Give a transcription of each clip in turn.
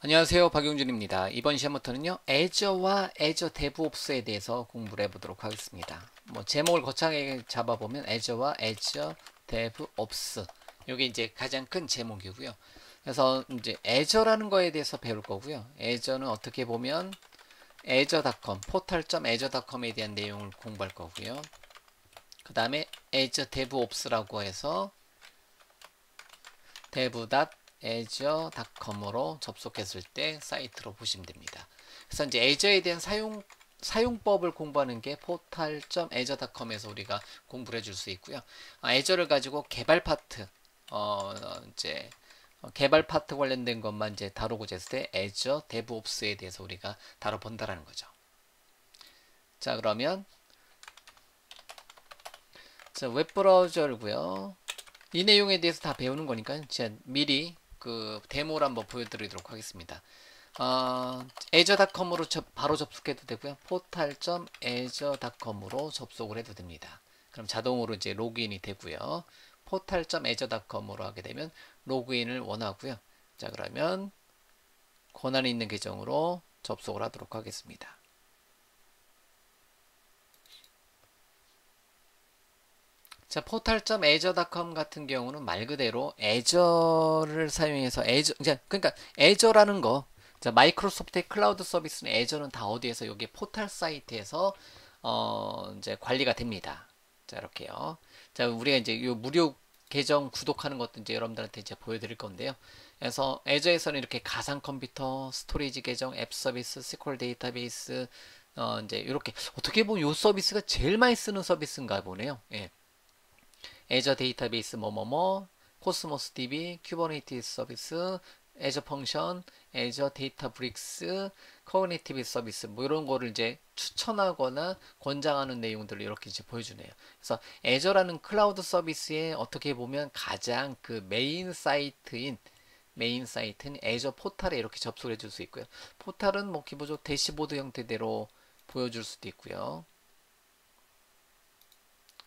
안녕하세요. 박용준입니다. 이번 시험부터는요, 애저와 애저 데브옵스에 대해서 공부를 해보도록 하겠습니다. 제목을 거창하게 잡아보면 애저와 애저 데브옵스. 이게 이제 가장 큰 제목이고요. 그래서 이제 애저라는 거에 대해서 배울 거고요. 애저는 어떻게 보면 애저닷컴, 포털.애저닷컴에 대한 내용을 공부할 거고요. 그 다음에 애저 데브옵스라고 해서 dev.azure.com으로 접속했을 때 사이트로 보시면 됩니다. 그래서 이제 애저에 대한 사용법을 공부하는 게 portal.azure.com에서 우리가 공부를 해줄 수 있고요. 애저를 가지고 개발 파트, 이제 개발 파트 관련된 것만 이제 다루고자 했을 때 애저 데브옵스에 대해서 우리가 다뤄본다라는 거죠. 자, 그러면 자, 웹브라우저고요. 이 내용에 대해서 다 배우는 거니까 제가 미리 그 데모를 한번 보여드리도록 하겠습니다. azure.com으로 바로 접속해도 되고요. portal.azure.com으로 접속을 해도 됩니다. 그럼 자동으로 이제 로그인이 되고요. portal.azure.com으로 하게 되면 로그인을 원하고요. 자, 그러면 권한이 있는 계정으로 접속을 하도록 하겠습니다. 자, portal.azure.com 같은 경우는 말 그대로 애저를 사용해서 그러니까 애저라는 거, 자, 마이크로소프트의 클라우드 서비스는 애저는 다 어디에서 여기 포털 사이트에서 이제 관리가 됩니다. 자, 이렇게요. 자, 우리가 이제 요 무료 계정 구독하는 것도 이제 여러분들한테 이제 보여드릴 건데요. 그래서 애저에서는 이렇게 가상 컴퓨터, 스토리지 계정, 앱 서비스, SQL 데이터베이스, 이제 이렇게 어떻게 보면 요 서비스가 제일 많이 쓰는 서비스인가 보네요. 예. 애저 데이터베이스 뭐뭐뭐, 코스모스 DB, 쿠버네티스 서비스, 애저 펑션, 애저 데이터 브릭스, 커그니티브 서비스 뭐 이런 거를 이제 추천하거나 권장하는 내용들을 이렇게 이제 보여주네요. 그래서 애저라는 클라우드 서비스에 어떻게 보면 가장 그 메인 사이트인 애저 포탈에 이렇게 접속을 해줄 수 있고요. 포탈은 뭐 기본적으로 대시보드 형태대로 보여줄 수도 있고요.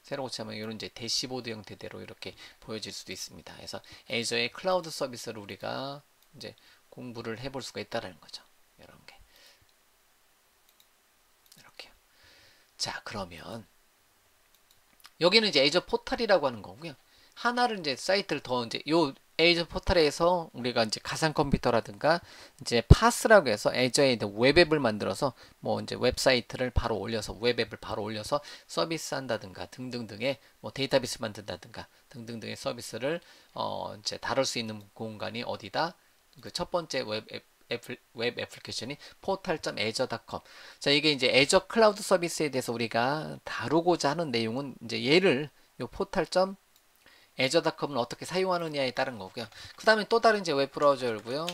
새로 고치면 이런 이제 대시보드 형태대로 이렇게 보여질 수도 있습니다. 그래서 애저의 클라우드 서비스를 우리가 이제 공부를 해볼 수가 있다는 거죠. 이런 게 이렇게요. 자, 그러면 여기는 이제 애저 포탈이라고 하는 거고요. 하나를 이제 사이트를 더 이제 요 애저 포탈에서 우리가 이제 가상 컴퓨터라든가 이제 파스라고 해서 애저에 웹앱을 만들어서 뭐 이제 웹사이트를 바로 올려서 웹앱을 바로 올려서 서비스 한다든가 등등등의 뭐 데이터베이스 만든다든가 등등등의 서비스를 이제 다룰 수 있는 공간이 어디다? 그 첫 번째 웹 애플리케이션이 portal.azure.com. 자, 이게 이제 애저 클라우드 서비스에 대해서 우리가 다루고자 하는 내용은 이제 얘를 요 portal.azure.com을 어떻게 사용하느냐에 따른 거고요. 그 다음에 또 다른 이제 웹브라우저 열고요.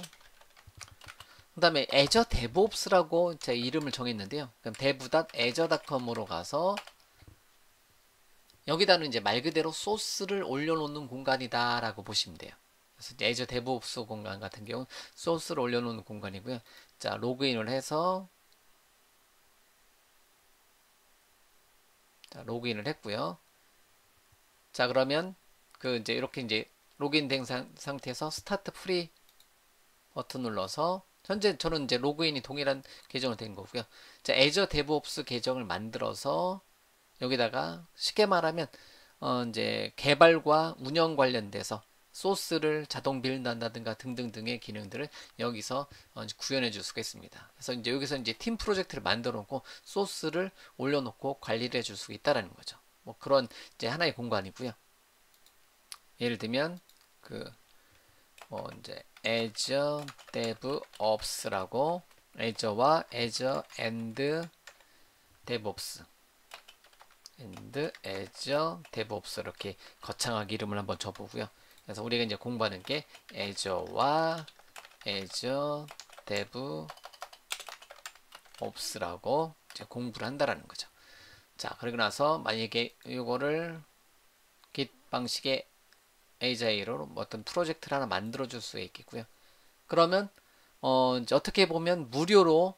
그 다음에 애저 데브옵스라고 제 이름을 정했는데요. 그럼 dev.azure.com으로 가서 여기다는 이제 말 그대로 소스를 올려놓는 공간이다라고 보시면 돼요. 그래서 애저 데브옵스 공간 같은 경우는 소스를 올려놓는 공간이고요. 자, 로그인을 해서 자, 로그인을 했고요. 자, 그러면 그 이제 이렇게 이제 로그인 된 상태에서 스타트 프리 버튼 눌러서 현재 저는 이제 로그인이 동일한 계정으로 된 거고요. 자, 애저 데브옵스 계정을 만들어서 여기다가 쉽게 말하면 이제 개발과 운영 관련돼서 소스를 자동 빌드한다든가 등등등의 기능들을 여기서 구현해 줄 수가 있습니다. 그래서 이제 여기서 이제 팀 프로젝트를 만들어 놓고 소스를 올려놓고 관리를 해줄 수가 있다라는 거죠. 뭐 그런 이제 하나의 공간이고요. 예를 들면 그 뭐 이제 Azure DevOps라고 Azure와 Azure and DevOps and Azure DevOps 이렇게 거창하게 이름을 한번 줘보고요. 그래서 우리가 이제 공부하는 게 Azure와 Azure DevOps라고 이제 공부를 한다라는 거죠. 자, 그리고 나서 만약에 이거를 Git 방식의 AJ로 어떤 프로젝트를 하나 만들어 줄 수 있겠고요. 그러면 이제 어떻게 보면 무료로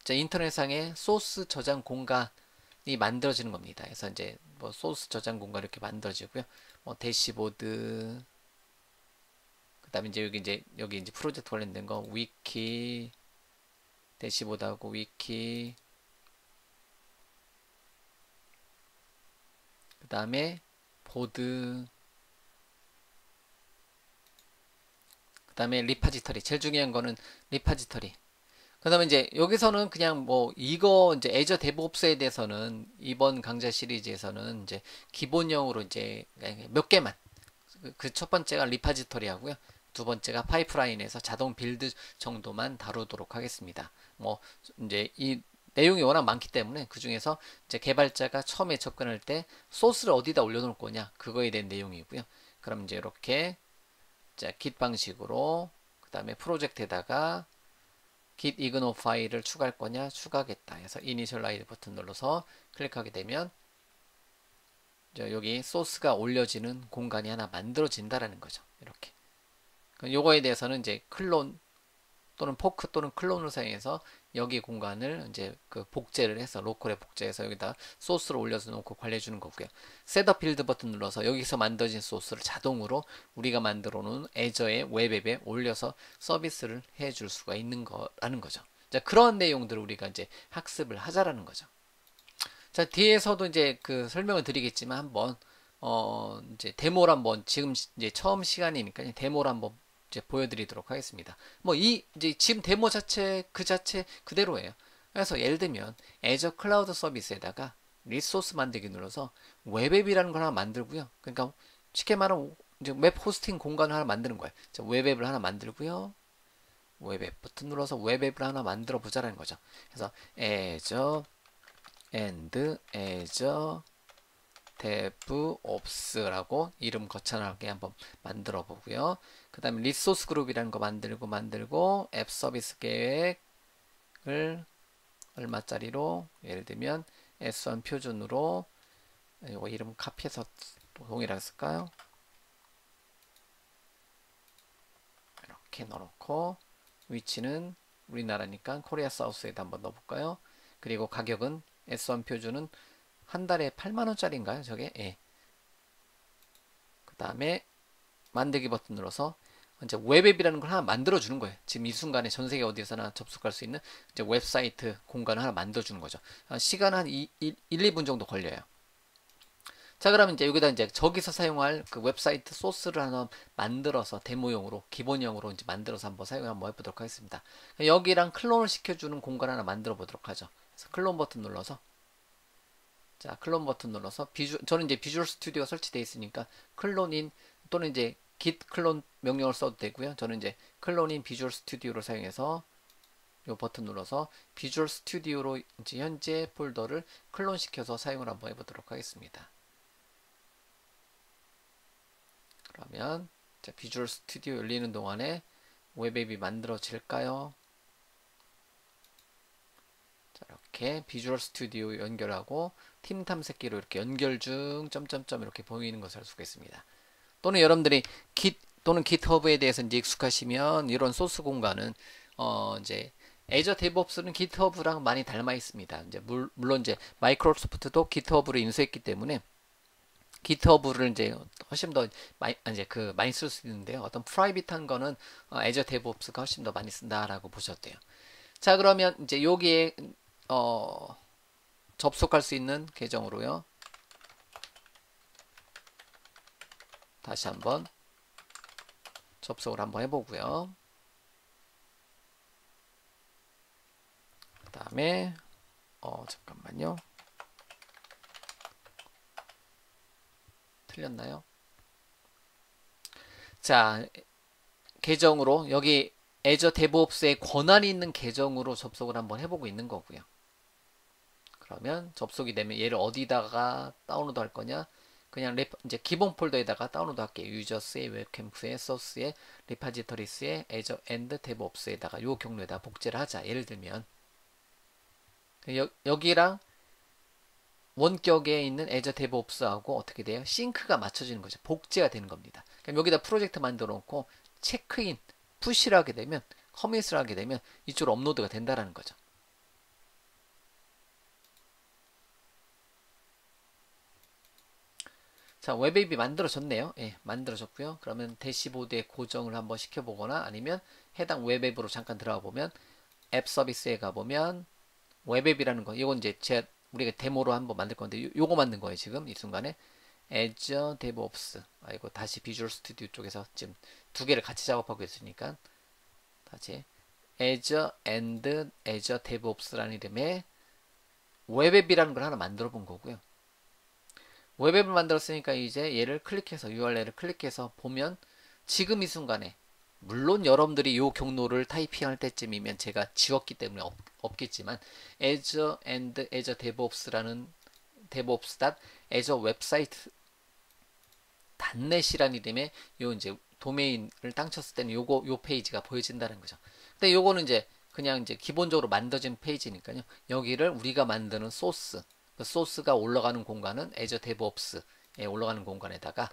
인터넷상에 소스 저장 공간이 만들어지는 겁니다. 그래서 이제 뭐 소스 저장 공간 이렇게 만들어지고요. 뭐 대시보드 그다음에 이제 여기 이제 프로젝트 관련된 거 위키 대시보드하고 위키 그다음에 보드 그다음에 리파지터리 제일 중요한 거는 리파지터리 그다음에 이제 여기서는 그냥 뭐 이거 이제 애저 데브옵스에 대해서는 이번 강좌 시리즈에서는 이제 기본형으로 이제 몇 개만 그 첫 번째가 리파지터리 하고요. 두 번째가 파이프라인에서 자동 빌드 정도만 다루도록 하겠습니다. 뭐 이제 이 내용이 워낙 많기 때문에 그 중에서 이제 개발자가 처음에 접근할 때 소스를 어디다 올려놓을 거냐 그거에 대한 내용이고요. 그럼 이제 이렇게 자 git 방식으로 그 다음에 프로젝트에다가 git ignore 파일을 추가할 거냐 추가하겠다 해서 이니셜라이즈 버튼 눌러서 클릭하게 되면 여기 소스가 올려지는 공간이 하나 만들어진다라는 거죠. 이렇게. 요거에 대해서는 이제 클론 또는 포크 또는 클론을 사용해서 여기 공간을 이제 그 복제를 해서 로컬에 복제해서 여기다 소스를 올려서 놓고 관리해 주는 거고요. 셋업 빌드 버튼 눌러서 여기서 만들어진 소스를 자동으로 우리가 만들어 놓은 애저의 웹앱에 올려서 서비스를 해 줄 수가 있는 거라는 거죠. 자, 그런 내용들을 우리가 이제 학습을 하자라는 거죠. 자, 뒤에서도 이제 그 설명을 드리겠지만 한번 이제 데모를 한번 지금 이제 처음 시간이니까 데모를 한번 이제 보여드리도록 하겠습니다. 뭐 이제 지금 데모 자체 그 자체 그대로예요. 그래서 예를 들면 애저 클라우드 서비스에다가 리소스 만들기 눌러서 웹앱이라는 걸 하나 만들고요. 그러니까 쉽게 말하면 이제 웹 호스팅 공간을 하나 만드는 거예요. 자, 웹앱을 하나 만들고요. 웹앱 버튼 눌러서 웹앱을 하나 만들어 보자라는 거죠. 그래서 애저 and Azure DevOps라고 이름 거창하게 한번 만들어 보고요. 그 다음에 리소스 그룹이라는 거 만들고 앱 서비스 계획을 얼마짜리로 예를 들면 S1 표준으로 이거 이름 카피해서 동일하게 쓸까요? 이렇게 넣어놓고 위치는 우리나라니까 코리아 사우스에다 한번 넣어볼까요? 그리고 가격은 S1 표준은 한 달에 8만원짜리인가요? 저게? 예. 그 다음에 만들기 버튼 눌러서 이제 웹앱이라는 걸 하나 만들어 주는 거예요. 지금 이 순간에 전 세계 어디서나 접속할 수 있는 이제 웹사이트 공간을 하나 만들어 주는 거죠. 시간 한 1, 2분 정도 걸려요. 자, 그러면 이제 여기다 이제 저기서 사용할 그 웹사이트 소스를 하나 만들어서 데모용으로 기본형으로 이제 만들어서 한번 사용 한번 해보도록 하겠습니다. 여기랑 클론을 시켜주는 공간 하나 만들어 보도록 하죠. 그래서 클론 버튼 눌러서 자, 클론 버튼 눌러서 저는 이제 비주얼 스튜디오가 설치되어 있으니까 클론인 또는 이제 git 클론 명령을 써도 되고요. 저는 이제 클론인 비주얼 스튜디오를 사용해서 이 버튼 눌러서 비주얼 스튜디오로 이제 현재 폴더를 클론 시켜서 사용을 한번 해보도록 하겠습니다. 그러면 자, 비주얼 스튜디오 열리는 동안에 웹앱이 만들어질까요? 자, 이렇게 비주얼 스튜디오 연결하고 팀 탐색기로 이렇게 연결 중 점점점 이렇게 보이는 것을 알 수가 있습니다. 또는 여러분들이 git 또는 GitHub에 대해서 이제 익숙하시면 이런 소스 공간은 이제 애저 데브옵스는 GitHub랑 많이 닮아 있습니다. 이제 물론 이제 마이크로소프트도 GitHub를 인수했기 때문에 GitHub를 이제 훨씬 더 많이 쓸 수 있는데요. 어떤 프라이빗한 거는 애저 데브옵스가 훨씬 더 많이 쓴다라고 보셔도 돼요. 자, 그러면 이제 여기에 접속할 수 있는 계정으로요. 다시 한번 접속을 한번 해보고요. 그 다음에 잠깐만요. 틀렸나요? 자, 계정으로 여기 애저 데브옵스에 권한이 있는 계정으로 접속을 한번 해보고 있는 거고요. 그러면 접속이 되면 얘를 어디다가 다운로드 할 거냐? 그냥 이제 기본 폴더에다가 다운로드 할게요. 유저스의 웹캠프의 소스의 리파지터리스의 애저 앤드 데브옵스에다가 요 경로에다 복제를 하자. 예를 들면 여기랑 원격에 있는 애저 데브옵스하고 어떻게 돼요? 싱크가 맞춰지는 거죠. 복제가 되는 겁니다. 그럼 여기다 프로젝트 만들어 놓고 체크인, 푸시를 하게 되면 커밋을 하게 되면 이쪽으로 업로드가 된다라는 거죠. 자, 웹앱이 만들어졌네요. 예, 만들어졌고요. 그러면 대시보드에 고정을 한번 시켜보거나 아니면 해당 웹앱으로 잠깐 들어가 보면 앱 서비스에 가보면 웹앱이라는 거, 이건 이제 우리가 데모로 한번 만들 건데 요거 만든 거예요. 지금 이 순간에 Azure DevOps. 이거 다시 비주얼 스튜디오 쪽에서 지금 두 개를 같이 작업하고 있으니까 다시 Azure and Azure DevOps라는 이름의 웹앱이라는 걸 하나 만들어 본 거고요. 웹앱을 만들었으니까 이제 얘를 클릭해서 URL을 클릭해서 보면 지금 이 순간에 물론 여러분들이 이 경로를 타이핑할 때쯤이면 제가 지웠기 때문에 없겠지만 Azure and Azure DevOps라는 DevOps.Azure 웹사이트 .net이라는 이름의 요 이제 도메인을 땅 쳤을 때는 요 페이지가 보여진다는 거죠. 근데 요거는 이제 그냥 이제 기본적으로 만들어진 페이지니까요. 여기를 우리가 만드는 소스, 그 소스가 올라가는 공간은 Azure DevOps에 올라가는 공간에다가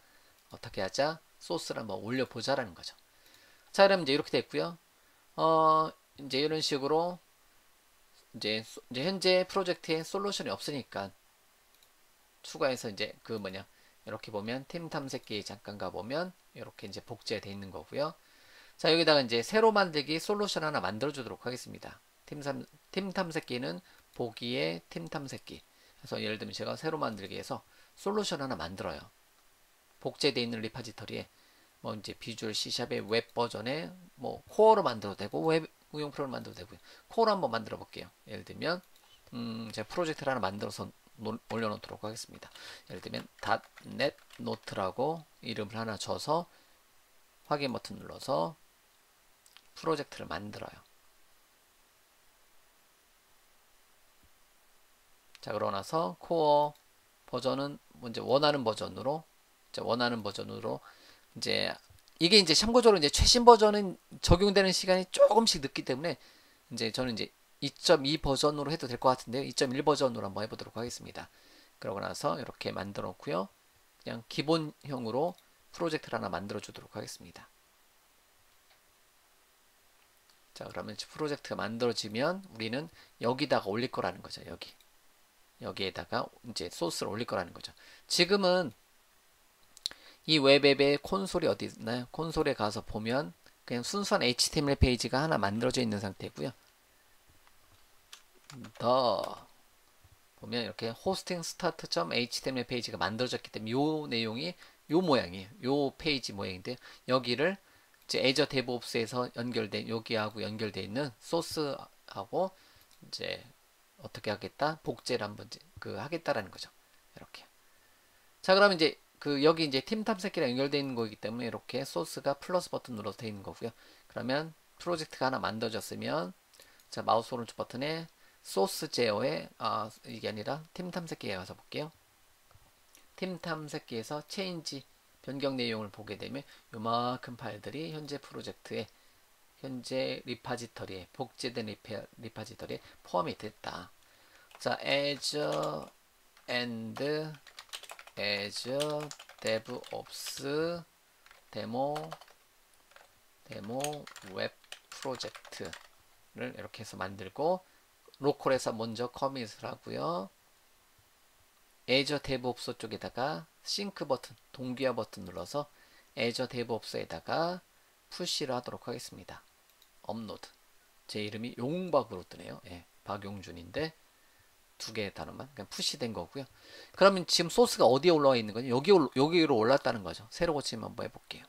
어떻게 하자? 소스를 한번 올려보자라는 거죠. 자, 그럼 이제 이렇게 됐고요. 이제 이런 식으로 이제 현재 프로젝트에 솔루션이 없으니까 추가해서 이제 그 뭐냐 이렇게 보면 팀 탐색기에 잠깐 가보면 이렇게 이제 복제가 되어 있는 거고요. 자, 여기다가 이제 새로 만들기 솔루션 하나 만들어 주도록 하겠습니다. 팀 탐색기는 보기에 팀 탐색기. 그래서 예를 들면 제가 새로 만들기 해서 솔루션 하나 만들어요. 복제되어 있는 리파지터리에 뭐 이제 비주얼 C샵의 웹 버전에 뭐 코어로 만들어도 되고 웹 응용 프로를 만들어도 되고요. 코어로 한번 만들어 볼게요. 예를 들면 제가 프로젝트를 하나 만들어서 올려놓도록 하겠습니다. 예를 들면 .NET 노트라고 이름을 하나 줘서 확인 버튼 눌러서 프로젝트를 만들어요. 자, 그러고 나서 코어 버전은 이제 원하는 버전으로 이제 이게 이제 참고적으로 이제 최신 버전은 적용되는 시간이 조금씩 늦기 때문에 이제 저는 이제 2.2 버전으로 해도 될 것 같은데요. 2.1 버전으로 한번 해보도록 하겠습니다. 그러고 나서 이렇게 만들어 놓고요. 그냥 기본형으로 프로젝트를 하나 만들어 주도록 하겠습니다. 자, 그러면 프로젝트가 만들어지면 우리는 여기다가 올릴 거라는 거죠. 여기에다가 이제 소스를 올릴 거라는 거죠. 지금은 이 웹앱의 콘솔이 어디 있나요? 콘솔에 가서 보면 그냥 순수한 HTML 페이지가 하나 만들어져 있는 상태고요. 더 보면 이렇게 hosting start.html 페이지가 만들어졌기 때문에 요 내용이 요 모양이에요. 요 페이지 모양인데 여기를 이제 Azure DevOps에서 연결된 여기하고 연결되어 있는 소스하고 이제 어떻게 하겠다? 복제를 한번 하겠다라는 거죠. 이렇게. 자, 그러면 이제 여기 이제 팀 탐색기랑 연결되어 있는 거기 때문에 이렇게 소스가 플러스 버튼 눌러서 되어 있는 거고요. 그러면 프로젝트가 하나 만들어졌으면 자, 마우스 오른쪽 버튼에 소스 제어에 이게 아니라 팀 탐색기에 가서 볼게요. 팀 탐색기에서 체인지 변경 내용을 보게 되면 요만큼 파일들이 현재 프로젝트에 현재 리파지터리에 복제된 리파지터리에 포함이 됐다. 자, Azure and Azure DevOps 데모 웹 프로젝트를 이렇게 해서 만들고 로컬에서 먼저 커밋을 하고요. Azure DevOps 쪽에다가 싱크 버튼, 동기화 버튼 눌러서 Azure DevOps에다가 푸시를 하도록 하겠습니다. 업로드. 제 이름이 용박으로 뜨네요. 예, 박용준인데 두 개의 단어만 그냥 푸시된 거고요. 그러면 지금 소스가 어디에 올라와 있는 거냐? 여기로 올랐다는 거죠. 새로 고치면 한번 해볼게요.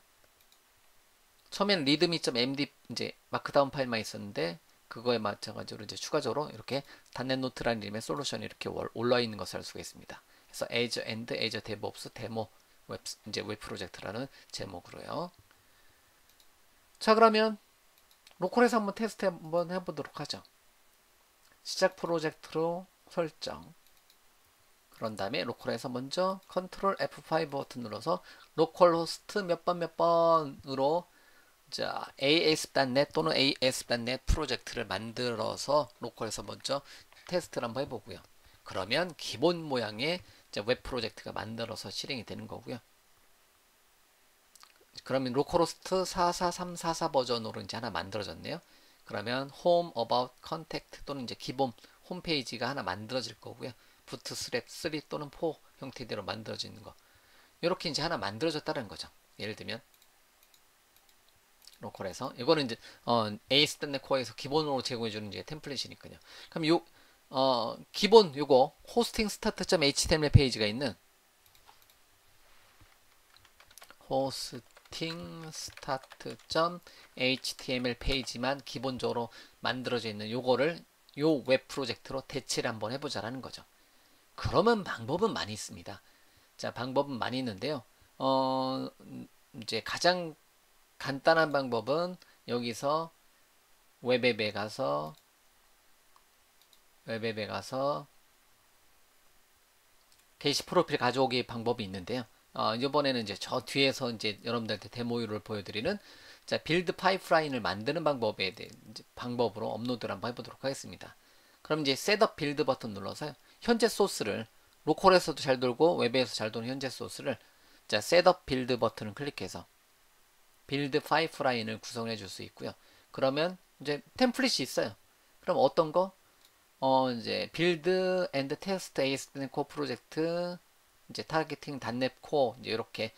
처음에는 readme.md 이제 마크다운 파일만 있었는데 그거에 마찬가지로 이제 추가적으로 이렇게 .NET 노트라는 이름의 솔루션이 이렇게 올라와 있는 것을 알 수가 있습니다. 그래서 Azure and Azure DevOps 데모 웹 프로젝트라는 제목으로요. 자, 그러면 로컬에서 한번 테스트 한번 해보도록 하죠. 시작 프로젝트로 설정. 그런 다음에 로컬에서 먼저 컨트롤 F5 버튼 눌러서 로컬 호스트 몇 번으로 자, ASP.NET 또는 ASP.NET 프로젝트를 만들어서 로컬에서 먼저 테스트를 한번 해보고요. 그러면 기본 모양의 웹 프로젝트가 만들어서 실행이 되는 거고요. 그러면 로컬호스트 44344 버전으로 이제 하나 만들어졌네요. 그러면 home about contact 또는 이제 기본 홈페이지가 하나 만들어질 거고요. 부트스트랩 3 또는 4 형태대로 만들어지는 거. 이렇게 이제 하나 만들어졌다는 거죠. 예를 들면 로컬에서 이거는 이제 ASP.NET 코어에서 기본으로 제공해주는 이제 템플릿이니까요. 그럼 기본 요거 호스팅 스타트.html 페이지가 있는 호스팅 스타트.html 페이지만 기본적으로 만들어져 있는 요거를 요 웹 프로젝트로 대체를 한번 해보자라는 거죠. 그러면 방법은 많이 있습니다. 자, 방법은 많이 있는데요. 이제 가장 간단한 방법은 여기서 웹앱에 가서 게시 프로필 가져오기 방법이 있는데요. 이번에는 이제 저 뒤에서 이제 여러분들한테 데모를 보여드리는 자, 빌드 파이프라인을 만드는 방법으로 업로드를 한번 해보도록 하겠습니다. 그럼 이제 셋업 빌드 버튼 눌러서요. 현재 소스를 로컬에서도 잘 돌고 웹에서 잘 도는 현재 소스를 자, 셋업 빌드 버튼을 클릭해서 빌드 파이프라인을 구성해 줄 수 있고요. 그러면 이제 템플릿이 있어요. 그럼 어떤 거? 이제 빌드 앤드 테스트 ASP.NET 코어 프로젝트 이제 타겟팅 .NET 코어 이제 이렇게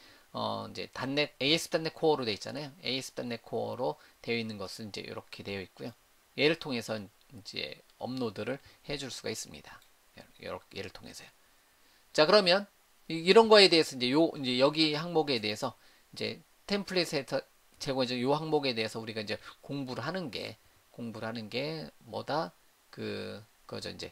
이제 .NET ASP.NET 코어로 되어 있잖아요. ASP.NET 코어로 되어 있는 것은 이제 이렇게 되어 있고요. 얘를 통해서 이제 업로드를 해줄 수가 있습니다. 얘를 통해서요. 자, 그러면 이런 거에 대해서 이제 여기 항목에 대해서 이제 템플릿에서 제공해준 요 항목에 대해서 우리가 이제 공부를 하는 게 뭐다? 그거죠. 이제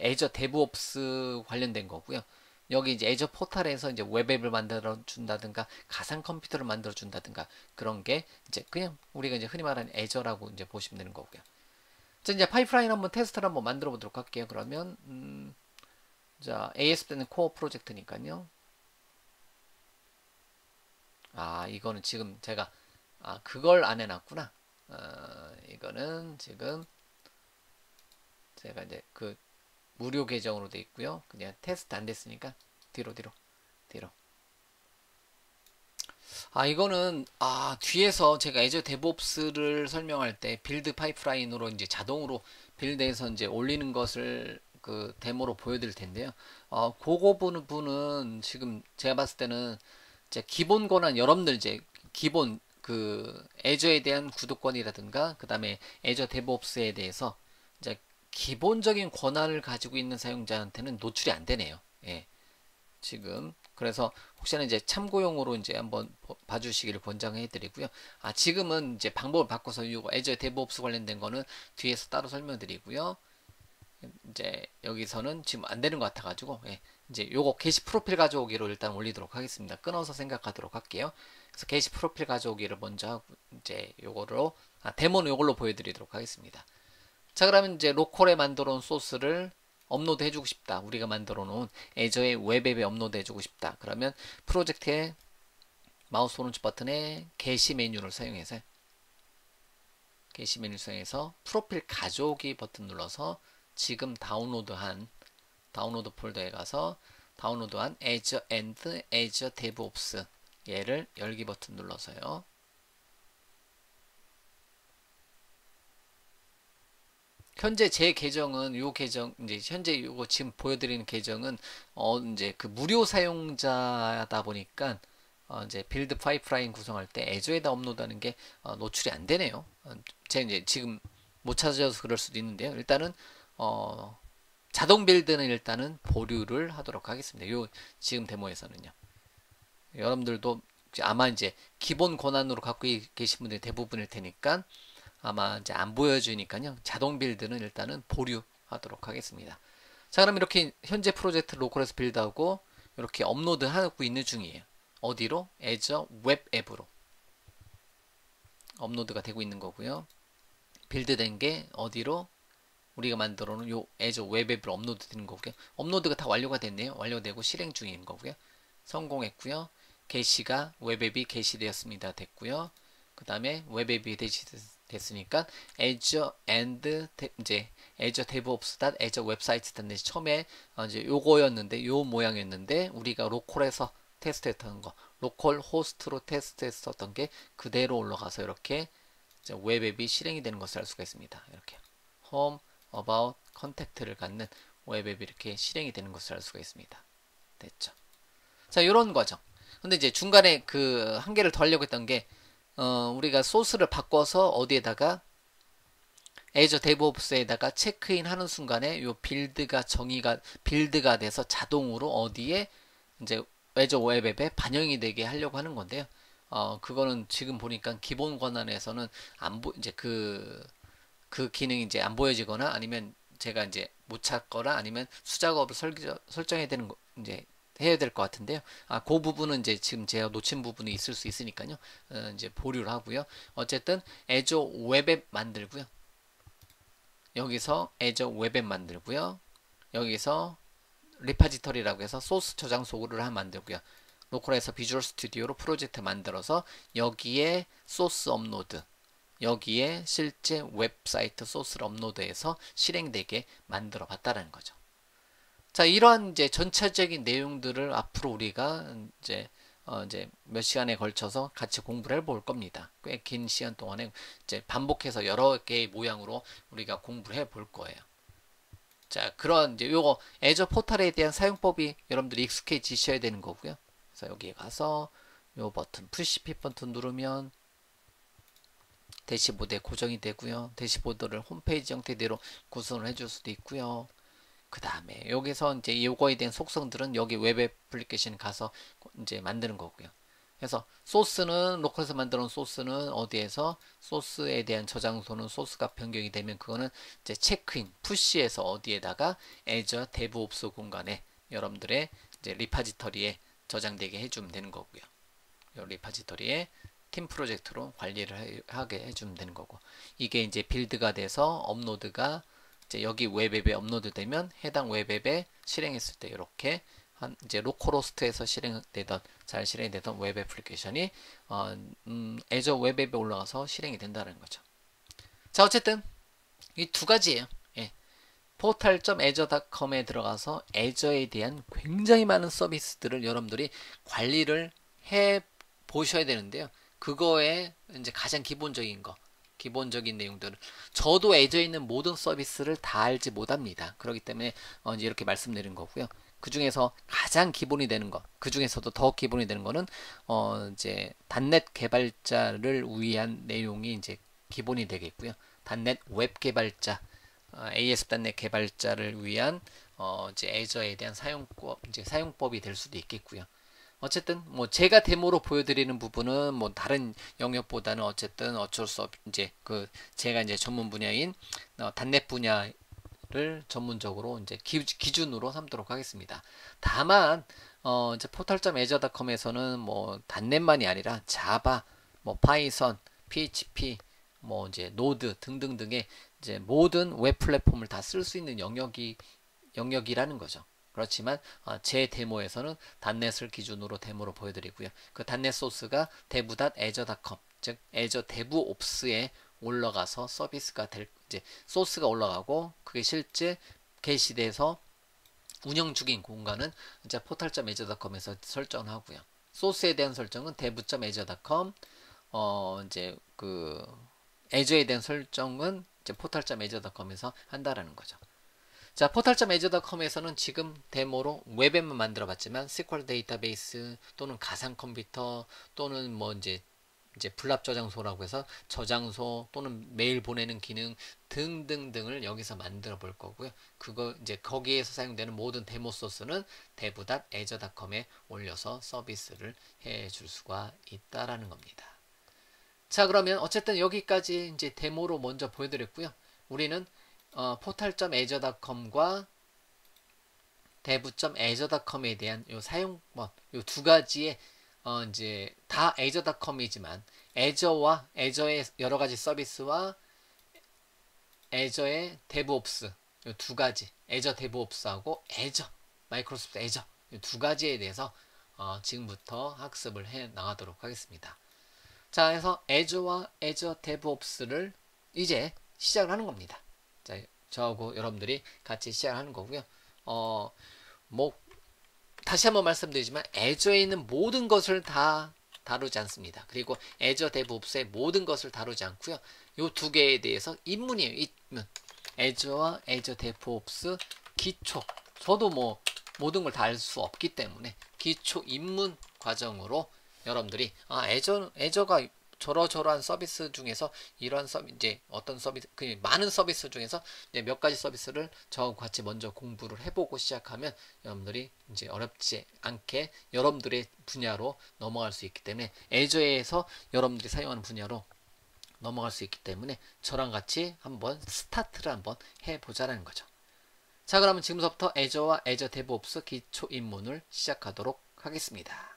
애저 데브옵스 관련된 거고요. 여기 이제 애저 포탈에서 이제 웹앱을 만들어 준다든가 가상 컴퓨터를 만들어 준다든가 그런 게 이제 그냥 우리가 이제 흔히 말하는 애저라고 이제 보시면 되는 거고요. 자, 이제 파이프라인 한번 테스트를 한번 만들어 보도록 할게요. 그러면 자, ASP.NET 코어 프로젝트니까요. 이거는 지금 제가 그걸 안 해놨구나. 이거는 지금 제가 이제 그 무료 계정으로 돼 있고요. 그냥 테스트 안 됐으니까 뒤로. 이거는 뒤에서 제가 애저 데브옵스를 설명할 때 빌드 파이프라인으로 이제 자동으로 빌드해서 이제 올리는 것을 그 데모로 보여드릴 텐데요. 그거 부분은 지금 제가 봤을 때는 이제 기본 권한 여러분들 이제 기본 그 애저에 대한 구독권이라든가 그 다음에 애저 데브옵스에 대해서 이제 기본적인 권한을 가지고 있는 사용자한테는 노출이 안 되네요. 예. 지금 그래서 혹시나 이제 참고용으로 이제 한번 봐주시기를 권장해 드리고요. 지금은 이제 방법을 바꿔서 이거 애저 데브옵스 관련된 거는 뒤에서 따로 설명드리고요. 이제 여기서는 지금 안 되는 것 같아가지고 이제 요거 게시 프로필 가져오기로 일단 올리도록 하겠습니다. 끊어서 생각하도록 할게요. 그래서 게시 프로필 가져오기를 먼저 하고 이제 요거로 데모는 요걸로 보여드리도록 하겠습니다. 자, 그러면 이제 로컬에 만들어 놓은 소스를 업로드 해주고 싶다. 우리가 만들어 놓은 애저의 웹앱에 업로드 해주고 싶다. 그러면 프로젝트의 마우스 오른쪽 버튼에 게시 메뉴를 사용해서 프로필 가져오기 버튼 눌러서 지금 다운로드 폴더에 가서 다운로드한 Azure and Azure DevOps 얘를 열기 버튼 눌러서요. 현재 제 계정은 이제 현재 요거 지금 보여드리는 계정은 이제 그 무료 사용자다 보니까 이제 빌드 파이프라인 구성할 때 애저에다 업로드하는 게 노출이 안 되네요. 제가 이제 지금 못 찾아서 그럴 수도 있는데요. 일단은 자동 빌드는 일단은 보류를 하도록 하겠습니다. 요 지금 데모에서는요. 여러분들도 아마 이제 기본 권한으로 갖고 계신 분들이 대부분일 테니까 아마 이제 안 보여주니까요. 자동 빌드는 일단은 보류하도록 하겠습니다. 자, 그럼 이렇게 현재 프로젝트 로컬에서 빌드하고 이렇게 업로드하고 있는 중이에요. 어디로? 애저 웹 앱으로 업로드가 되고 있는 거고요. 빌드된 게 어디로? 우리가 만들어 놓은 요 애저 웹 앱으로 업로드 되는 거고요. 업로드가 다 완료가 됐네요. 완료되고 실행 중인 거고요. 성공했고요. 게시가 웹앱이 게시되었습니다. 됐고요. 그 다음에 웹앱이 됐으니까 Azure and 이제 Azure DevOps Azure Website 처음에 이제 요거였는데 요 모양이었는데 우리가 로컬에서 테스트했던 거 로컬 호스트로 테스트했었던 게 그대로 올라가서 이렇게 웹앱이 실행이 되는 것을 알 수가 있습니다. 이렇게 Home, About, Contact를 갖는 웹앱이 이렇게 실행이 되는 것을 알 수가 있습니다. 됐죠? 자, 요런 거죠. 근데 이제 중간에 그 한 개를 더 하려고 했던 게, 우리가 소스를 바꿔서 어디에다가 애저 데브옵스에다가 체크인 하는 순간에 요 빌드가 돼서 자동으로 어디에 이제 애저 웹앱에 반영이 되게 하려고 하는 건데요. 그거는 지금 보니까 기본 권한에서는 이제 그 기능이 이제 안 보여지거나 아니면 제가 이제 못 찾거나 아니면 수작업을 설정해야 되는 거, 이제 해야 될 것 같은데요. 그 부분은 이제 지금 제가 놓친 부분이 있을 수 있으니까요. 이제 보류를 하고요. 어쨌든 애저 웹앱 만들고요. 여기서 애저 웹앱 만들고요. 여기서 리파지터리라고 해서 소스 저장소를 하나 만들고요. 로컬에서 비주얼 스튜디오로 프로젝트 만들어서 여기에 소스 업로드, 여기에 실제 웹사이트 소스를 업로드해서 실행되게 만들어 봤다는 거죠. 자, 이러한 이제 전체적인 내용들을 앞으로 우리가 이제 몇 시간에 걸쳐서 같이 공부를 해볼 겁니다. 꽤 긴 시간 동안에 이제 반복해서 여러 개의 모양으로 우리가 공부를 해볼 거예요. 자, 그런 이제 요거 애저 포털에 대한 사용법이 여러분들이 익숙해지셔야 되는 거고요. 그래서 여기에 가서 요 버튼 푸시 핏 버튼 누르면 대시보드에 고정이 되고요. 대시보드를 홈페이지 형태대로 구성을 해줄 수도 있고요. 그 다음에 여기서 이제 요거에 대한 속성들은 여기 웹 애플리케이션 가서 이제 만드는 거고요. 그래서 소스는 로컬에서 만들어놓은 소스는 어디에서 소스에 대한 저장소는 소스가 변경이 되면 그거는 이제 체크인 푸시에서 어디에다가 애저 데브옵스 공간에 여러분들의 이제 리파지터리에 저장되게 해주면 되는 거고요. 이 리파지터리에 팀 프로젝트로 관리를 하게 해주면 되는 거고, 이게 이제 빌드가 돼서 업로드가 이제 여기 웹앱에 업로드되면 해당 웹앱에 실행했을 때 이렇게 이제 로컬호스트에서 잘 실행되던 웹 애플리케이션이 애저 웹앱에 올라가서 실행이 된다는 거죠. 자, 어쨌든 이 두 가지예요. 예. portal.azure.com에 들어가서 애저에 대한 굉장히 많은 서비스들을 여러분들이 관리를 해 보셔야 되는데요. 그거에 이제 가장 기본적인 내용들을 저도 애저에 있는 모든 서비스를 다 알지 못합니다. 그렇기 때문에 이제 이렇게 말씀드린 거고요. 그 중에서 가장 기본이 되는 것, 그 중에서도 더 기본이 되는 거는 이제 단넷 개발자를 위한 내용이 이제 기본이 되겠고요. 단넷 웹 개발자, ASP.NET 개발자를 위한 이제 애저에 대한 사용법이 될 수도 있겠고요. 어쨌든 뭐 제가 데모로 보여드리는 부분은 뭐 다른 영역보다는 어쨌든 어쩔 수 없, 이제 그 제가 이제 전문 분야인 단넷 분야를 전문적으로 이제 기준으로 삼도록 하겠습니다. 다만 이제 포털.azure.com에서는 뭐 단넷만이 아니라 자바, 뭐 파이썬, PHP, 뭐 이제 노드 등등등의 이제 모든 웹 플랫폼을 다 쓸 수 있는 영역이라는 거죠. 그렇지만 제 데모에서는 단넷을 기준으로 데모로 보여드리고요. 그 단넷 소스가 dev.azure.com, 즉 azure devops에 올라가서 서비스가 이제 소스가 올라가고 그게 실제 게시돼서 운영 중인 공간은 이제 portal.azure.com에서 설정하고요. 소스에 대한 설정은 dev.azure.com, 이제 그 azure에 대한 설정은 이제 portal.azure.com에서 한다라는 거죠. 자, portal.azure.com에서는 지금 데모로 웹앱만 만들어 봤지만 SQL 데이터베이스 또는 가상 컴퓨터 또는 뭐 이제 불납 저장소라고 해서 저장소 또는 메일 보내는 기능 등등등을 여기서 만들어 볼 거고요. 그거 이제 거기에서 사용되는 모든 데모 소스는 dev.azure.com에 올려서 서비스를 해 줄 수가 있다라는 겁니다. 자, 그러면 어쨌든 여기까지 이제 데모로 먼저 보여드렸고요. 우리는 portal.azure.com과 dev.azure.com에 대한 요 사용법, 요 두 가지의 이제 다 azure.com이지만 azure와 azure의 여러 가지 서비스와 azure의 DevOps 요 두 가지, azure DevOps하고 azure, 마이크로소프트 azure 요 두 가지에 대해서 지금부터 학습을 해 나가도록 하겠습니다. 자, 그래서 azure와 azure DevOps를 이제 시작을 하는 겁니다. 자, 저하고 여러분들이 같이 시작하는 거고요. 뭐 다시 한번 말씀드리지만 애저에 있는 모든 것을 다 다루지 않습니다. 그리고 애저 데브옵스의 모든 것을 다루지 않고요. 이 두 개에 대해서 입문이에요. 입문. 애저와 애저 데브옵스 기초. 저도 뭐 모든 걸 다 알 수 없기 때문에 기초 입문 과정으로 여러분들이 애저가 저러저러한 서비스 중에서 이러한 이제 어떤 서비스, 그 많은 서비스 중에서 이제 몇 가지 서비스를 저하고 같이 먼저 공부를 해보고 시작하면 여러분들이 이제 어렵지 않게 여러분들의 분야로 넘어갈 수 있기 때문에 애저에서 여러분들이 사용하는 분야로 넘어갈 수 있기 때문에 저랑 같이 한번 스타트를 한번 해보자는 거죠. 자, 그러면 지금부터 애저와 애저 데브옵스 기초 입문을 시작하도록 하겠습니다.